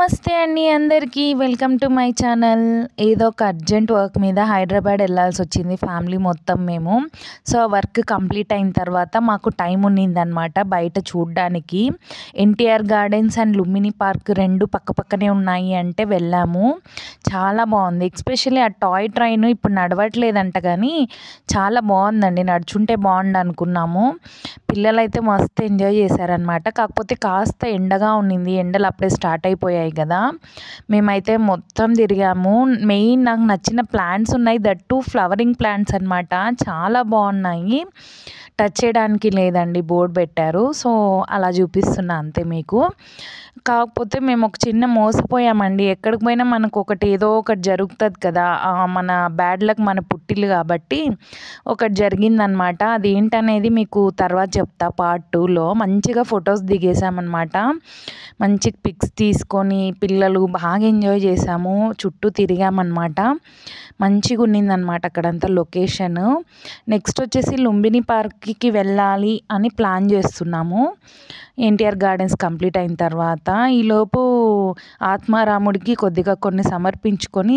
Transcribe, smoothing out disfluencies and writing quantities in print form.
నమస్తే అండి అందరికీ. Welcome to my channel. ఏదో ఒక అర్జెంట్ వర్క్ మీద హైదరాబాద్ వెళ్ళాల్సొచ్చింది ఫ్యామిలీ మొత్తం మేము. సో, వర్క్ కంప్లీట్ అయిన తర్వాత మాకు టైం ఉన్నిందనమాట బయట చూడ్డానికి. NTR gardens and Lumbini park 2 పక్కపక్కనే ఉన్నాయి అంటే వెళ్ళాము. చాలా బాగుంది. ఎస్పెషల్లీ ఆ టాయ్ ట్రైన్ ఇప్పుడు నడవట్లేదంట కానీ చాలా బాగుందండి. నడుచుంటే బాగుండు అనుకున్నాము. పిల్లలైతే మస్తు ఎంజాయ్ చేశారనమాట. కాకపోతే కాస్త ఎండగా ఉన్నింది. ఎండలు అప్పుడే స్టార్ట్ అయిపోయాయి కదా. మేమైతే మొత్తం తిరిగాము. మెయిన్ నాకు నచ్చిన ప్లాంట్స్ ఉన్నాయి. దట్ టూ ఫ్లవరింగ్ ప్లాంట్స్ అనమాట. చాలా బాగున్నాయి. టచ్ చేయడానికి లేదండి, బోర్డు పెట్టారు. సో, అలా చూపిస్తున్నా అంతే మీకు. కాకపోతే మేము ఒక చిన్న మోసపోయామండి. ఎక్కడికి పోయినా మనకు ఒకటి ఏదో ఒకటి జరుగుతుంది కదా. మన బ్యాడ్ లక్ మన పుట్టిల్లు కాబట్టి ఒకటి జరిగిందనమాట. అదేంటనేది మీకు తర్వాత చెప్తా పార్ట్ 2లో. మంచిగా ఫొటోస్ దిగేసామన్నమాట. మంచి పిక్స్ తీసుకొని పిల్లలు బాగా ఎంజాయ్ చేసాము. చుట్టూ తిరిగామన్నమాట. మంచిగా ఉన్నిందనమాట అక్కడంతా లొకేషన్. నెక్స్ట్ వచ్చేసి లుంబిని పార్క్కి వెళ్ళాలి అని ప్లాన్ చేస్తున్నాము ఎన్టీఆర్ గార్డెన్స్ కంప్లీట్ అయిన తర్వాత. ఈలోపు ఆత్మారాముడికి కొద్దిగా కొన్ని సమర్పించుకొని